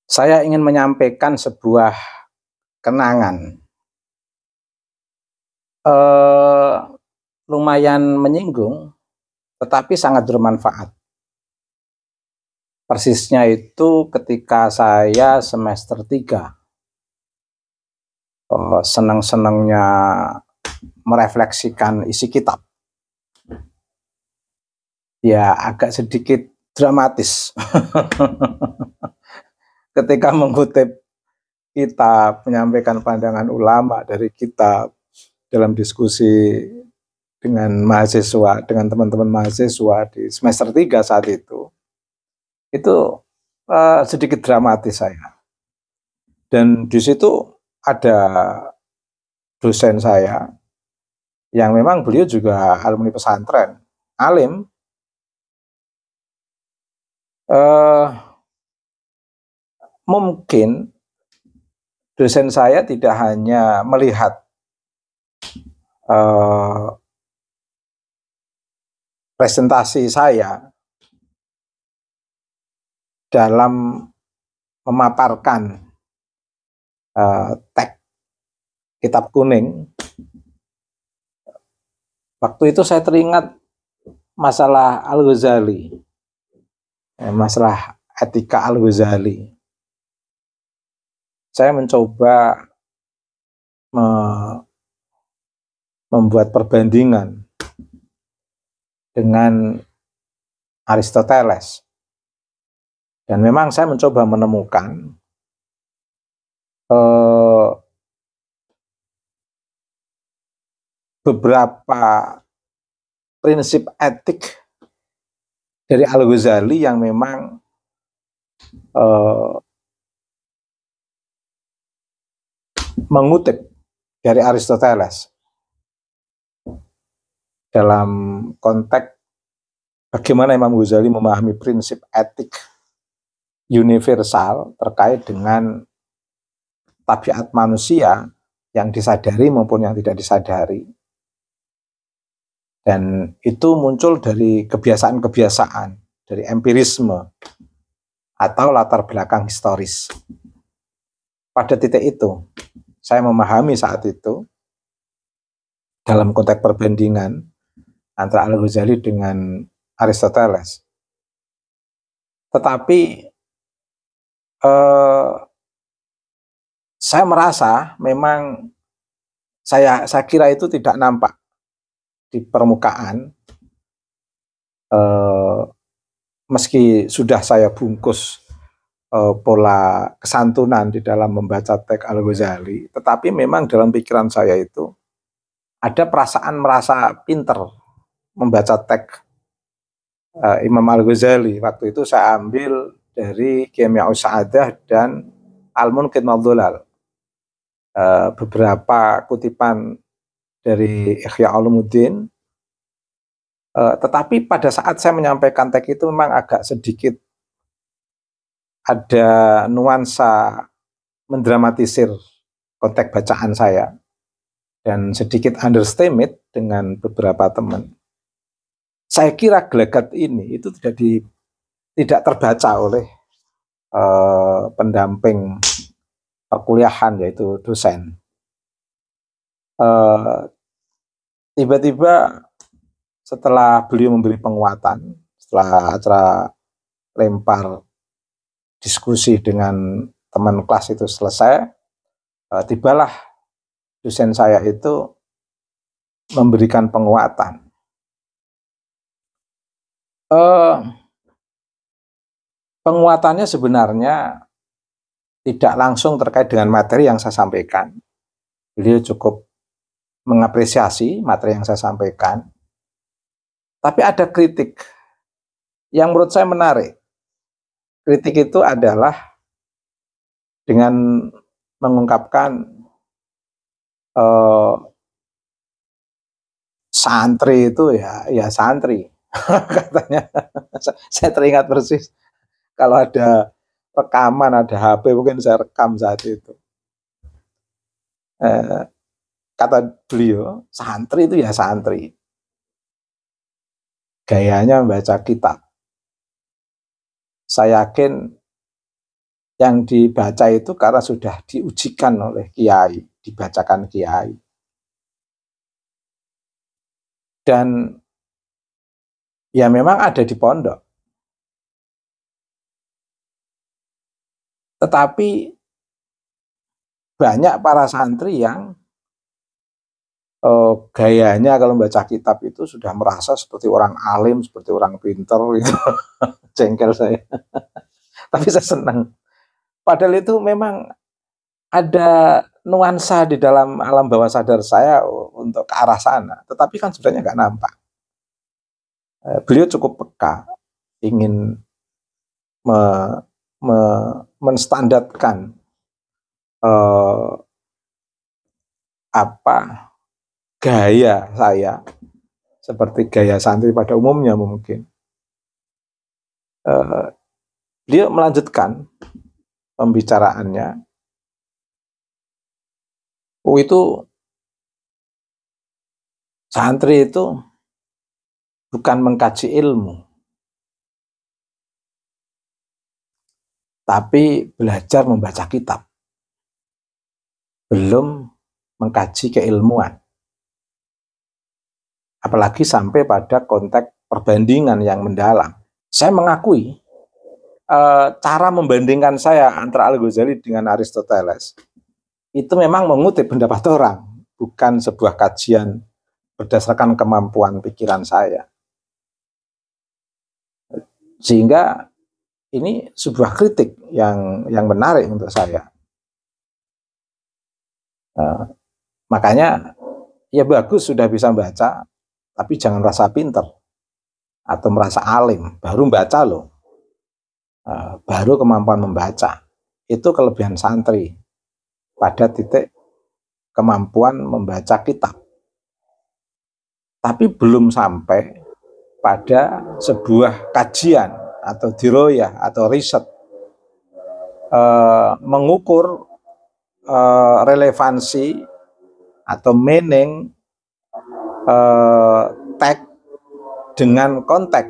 Saya ingin menyampaikan sebuah kenangan. Eee, Lumayan menyinggung, tetapi sangat bermanfaat. Persisnya itu ketika saya semester 3, senang-senangnya merefleksikan isi kitab. Ya agak sedikit dramatis. Ketika mengutip kitab, menyampaikan pandangan ulama dari kitab dalam diskusi dengan mahasiswa, dengan teman-teman mahasiswa di semester 3 saat itu sedikit dramatis saya. Dan di situ ada dosen saya yang memang beliau juga alumni pesantren, alim. Mungkin dosen saya tidak hanya melihat presentasi saya dalam memaparkan teks kitab kuning. Waktu itu saya teringat masalah Al-Ghazali, masalah etika Al-Ghazali. Saya mencoba membuat perbandingan dengan Aristoteles. Dan memang saya mencoba menemukan beberapa prinsip etik dari Al-Ghazali yang memang mengutip dari Aristoteles dalam konteks bagaimana Imam Ghazali memahami prinsip etik universal terkait dengan tabiat manusia yang disadari maupun yang tidak disadari. Dan itu muncul dari kebiasaan-kebiasaan, dari empirisme atau latar belakang historis. Pada titik itu, saya memahami saat itu dalam konteks perbandingan antara Al-Ghazali dengan Aristoteles. Tetapi saya merasa memang saya kira itu tidak nampak di permukaan, meski sudah saya bungkus pola kesantunan di dalam membaca teks Al-Ghazali, tetapi memang dalam pikiran saya itu ada perasaan merasa pinter membaca teks Imam Al-Ghazali. Waktu itu saya ambil dari Qiyamiyah Sa'adah dan Al-Munqidh Maldolal, beberapa kutipan dari Ihya Ulumuddin. Tetapi pada saat saya menyampaikan teks itu memang agak sedikit ada nuansa mendramatisir konteks bacaan saya dan sedikit underestimate dengan beberapa teman. Saya kira gelagat ini itu tidak terbaca oleh pendamping perkuliahan, yaitu dosen. Tiba-tiba setelah beliau memberi penguatan, setelah acara lempar diskusi dengan teman kelas itu selesai, tibalah dosen saya itu memberikan penguatan. Penguatannya sebenarnya tidak langsung terkait dengan materi yang saya sampaikan. Beliau cukup mengapresiasi materi yang saya sampaikan. Tapi ada kritik yang menurut saya menarik. Kritik itu adalah dengan mengungkapkan santri itu ya santri. Katanya. Saya teringat persis kalau ada rekaman, ada HP, mungkin saya rekam saat itu. Kata beliau, santri itu ya santri, gayanya membaca kitab. Saya yakin Yang dibaca itu karena sudah diujikan oleh kiai, dibacakan kiai. Dan ya memang ada di pondok. Tetapi banyak para santri yang gayanya kalau membaca kitab itu sudah merasa seperti orang alim, seperti orang pinter gitu. Jengkel saya. Tapi saya senang. Padahal itu memang ada nuansa di dalam alam bawah sadar saya untuk ke arah sana. Tetapi kan sebenarnya nggak nampak. Beliau cukup peka, ingin menstandarkan gaya saya seperti gaya santri pada umumnya mungkin. Beliau melanjutkan pembicaraannya. Itu santri itu bukan mengkaji ilmu, tapi belajar membaca kitab. Belum mengkaji keilmuan. Apalagi sampai pada konteks perbandingan yang mendalam. Saya mengakui cara membandingkan saya antara Al-Ghazali dengan Aristoteles itu memang mengutip pendapat orang, bukan sebuah kajian berdasarkan kemampuan pikiran saya. Sehingga ini sebuah kritik yang menarik untuk saya. Makanya ya bagus sudah bisa baca, tapi jangan merasa pinter atau merasa alim, baru baca loh. Baru kemampuan membaca. Itu kelebihan santri pada titik kemampuan membaca kitab. Tapi belum sampai pada sebuah kajian atau diroyah atau riset mengukur relevansi atau meaning teks dengan konteks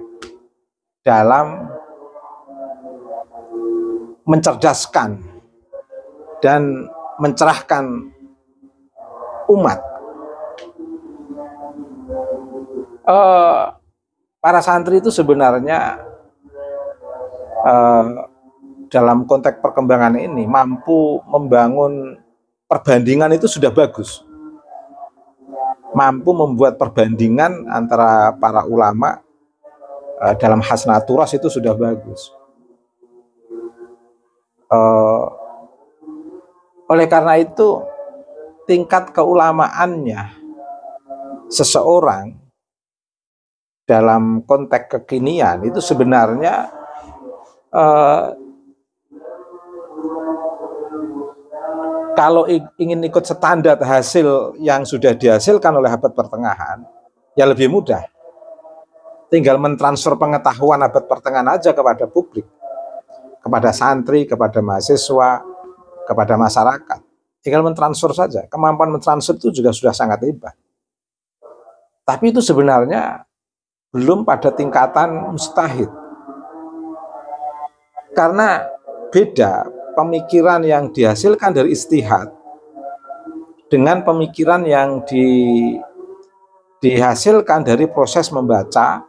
dalam mencerdaskan dan mencerahkan umat. Para santri itu sebenarnya dalam konteks perkembangan ini mampu membangun perbandingan itu sudah bagus. Mampu membuat perbandingan antara para ulama dalam hasnaturas itu sudah bagus. Oleh karena itu tingkat keulamaannya seseorang dalam konteks kekinian itu sebenarnya kalau ingin ikut standar hasil yang sudah dihasilkan oleh abad pertengahan, ya lebih mudah. Tinggal mentransfer pengetahuan abad pertengahan aja kepada publik, kepada santri, kepada mahasiswa, kepada masyarakat. Tinggal mentransfer saja. Kemampuan mentransfer itu juga sudah sangat hebat. Tapi itu sebenarnya belum pada tingkatan mustahid. Karena beda pemikiran yang dihasilkan dari ijtihad dengan pemikiran yang dihasilkan dari proses membaca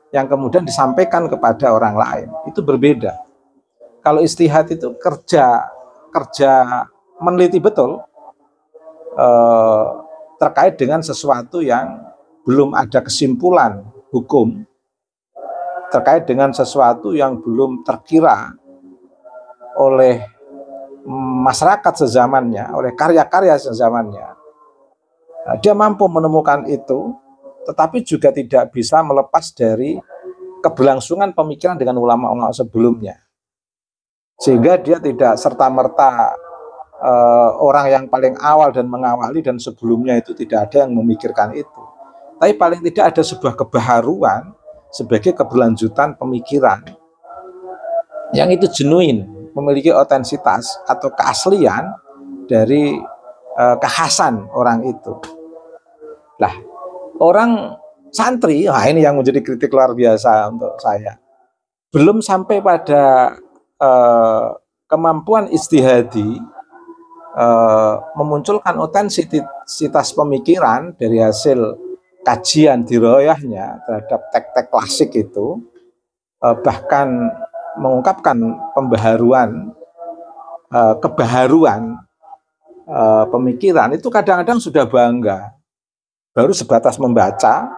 yang kemudian disampaikan kepada orang lain. Itu berbeda. Kalau ijtihad itu kerja meneliti betul terkait dengan sesuatu yang belum ada kesimpulan hukum, terkait dengan sesuatu yang belum terkira oleh masyarakat sezamannya, oleh karya-karya sezamannya. Dia mampu menemukan itu, tetapi juga tidak bisa melepas dari keberlangsungan pemikiran dengan ulama-ulama sebelumnya. Sehingga dia tidak serta-merta orang yang paling awal dan mengawali dan sebelumnya itu tidak ada yang memikirkan itu. Tapi paling tidak ada sebuah kebaharuan sebagai keberlanjutan pemikiran yang itu genuine, memiliki otensitas atau keaslian dari kekhasan orang itu. Lah, orang santri, nah ini yang menjadi kritik luar biasa untuk saya. Belum sampai pada kemampuan ijtihadi memunculkan otentisitas pemikiran dari hasil kajian diroyahnya terhadap teks-teks klasik itu, bahkan mengungkapkan pembaharuan, kebaharuan pemikiran, itu kadang-kadang sudah bangga. Baru sebatas membaca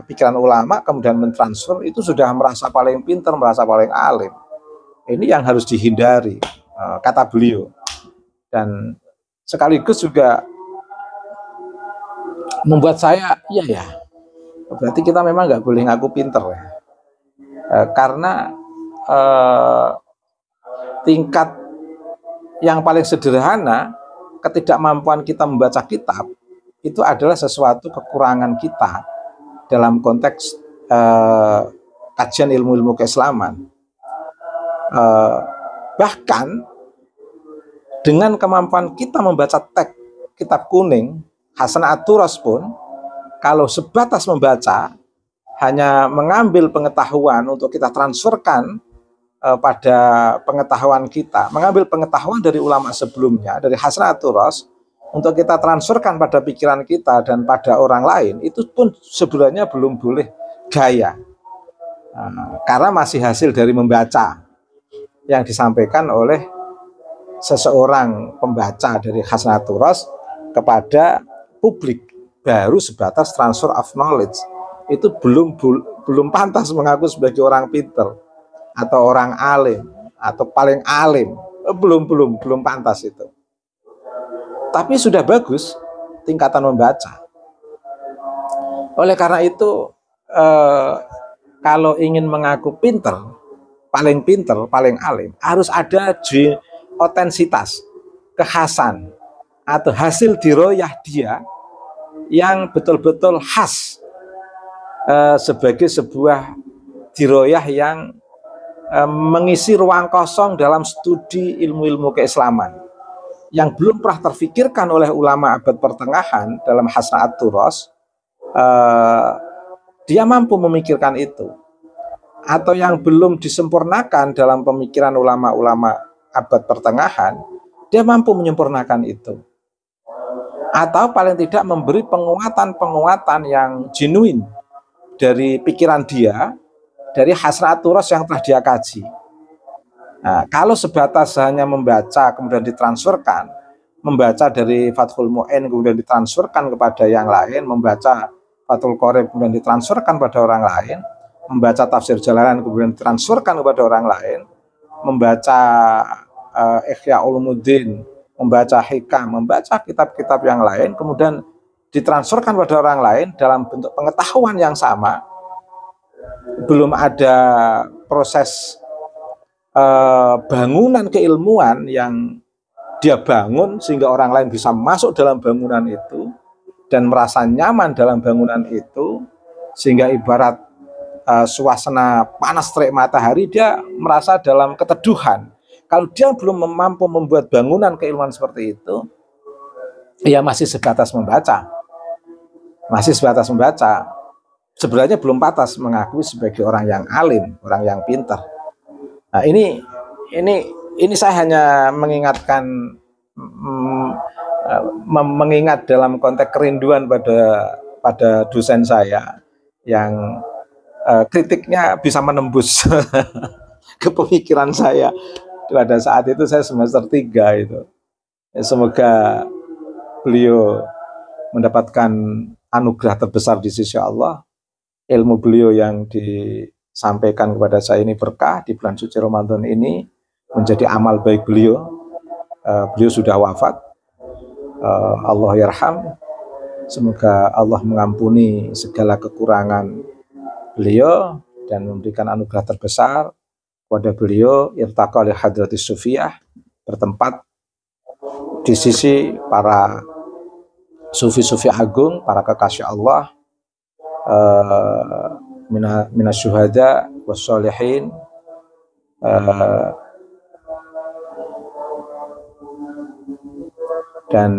pikiran ulama kemudian mentransfer, itu sudah merasa paling pintar, merasa paling alim. Ini yang harus dihindari, kata beliau. Dan sekaligus juga membuat saya, iya ya, berarti kita memang nggak boleh ngaku pinter ya. Karena tingkat yang paling sederhana, ketidakmampuan kita membaca kitab, itu adalah sesuatu kekurangan kita dalam konteks kajian ilmu-ilmu keislaman. Bahkan dengan kemampuan kita membaca teks kitab kuning Hasan At-Turas pun, kalau sebatas membaca, hanya mengambil pengetahuan untuk kita transferkan pada pengetahuan kita, mengambil pengetahuan dari ulama sebelumnya, dari Hasan At-Turas, untuk kita transferkan pada pikiran kita dan pada orang lain, itu pun sebenarnya belum boleh gaya. Karena masih hasil dari membaca yang disampaikan oleh seseorang pembaca dari Hasan At-Turas kepada publik, baru sebatas transfer of knowledge. Itu belum pantas mengaku sebagai orang pinter atau orang alim atau paling alim. Belum pantas itu. Tapi sudah bagus tingkatan membaca. Oleh karena itu, kalau ingin mengaku pinter, paling alim, harus ada otentisitas, kekhasan, atau hasil diroyah dia yang betul-betul khas, sebagai sebuah diroyah yang mengisi ruang kosong dalam studi ilmu-ilmu keislaman yang belum pernah terfikirkan oleh ulama abad pertengahan dalam Hasan At-Turas. Dia mampu memikirkan itu, atau yang belum disempurnakan dalam pemikiran ulama-ulama abad pertengahan, dia mampu menyempurnakan itu, atau paling tidak memberi penguatan yang genuine dari pikiran dia, dari Hasan At-Turas yang telah dia kaji. Nah, kalau sebatas hanya membaca kemudian ditransferkan, membaca dari Fathul Mu'in kemudian ditransferkan kepada yang lain, membaca Fathul Qorib kemudian ditransferkan pada orang lain, membaca Tafsir Jalalain kemudian ditransferkan kepada orang lain, membaca Ihya Ulumuddin, membaca Hikam, membaca kitab-kitab yang lain, kemudian ditransferkan pada orang lain dalam bentuk pengetahuan yang sama, belum ada proses bangunan keilmuan yang dia bangun sehingga orang lain bisa masuk dalam bangunan itu dan merasa nyaman dalam bangunan itu, sehingga ibarat suasana panas terik matahari, dia merasa dalam keteduhan. Kalau dia belum mampu membuat bangunan keilmuan seperti itu, ya masih sebatas membaca. Sebenarnya belum pantas mengakui sebagai orang yang alim, orang yang pintar. Nah, ini saya hanya mengingatkan, mengingat dalam konteks kerinduan pada dosen saya yang kritiknya bisa menembus ke pemikiran saya. Pada saat itu saya semester 3 itu. Semoga beliau mendapatkan anugerah terbesar di sisi Allah. Ilmu beliau yang disampaikan kepada saya ini berkah di bulan suci Ramadan ini, menjadi amal baik beliau. Beliau sudah wafat. Allah yarham. Semoga Allah mengampuni segala kekurangan beliau dan memberikan anugerah terbesar kepada beliau, irtaqa li hadratis sufiyah, bertempat di sisi para sufi-sufi agung, para kekasih Allah, minas syuhada wassolihin, dan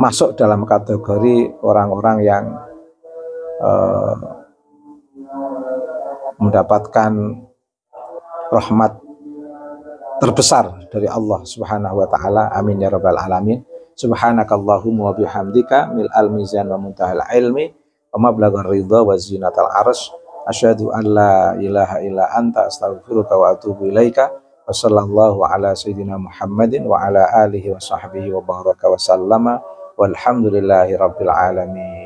masuk dalam kategori orang-orang yang mendapatkan rahmat terbesar dari Allah Subhanahu wa taala. Amin ya rabbal alamin. Subhanakallahumma wa bihamdika mil'al mizan wa muntahal ilmi wa mablaghar ridha wa zinatal arsy. Asyhadu an la ilaha illa anta astaghfiruka wa atubu ilaika. Wa sallallahu ala sayyidina Muhammadin wa ala alihi wa sahbihi wa baraka wa sallama walhamdulillahi rabbil alamin.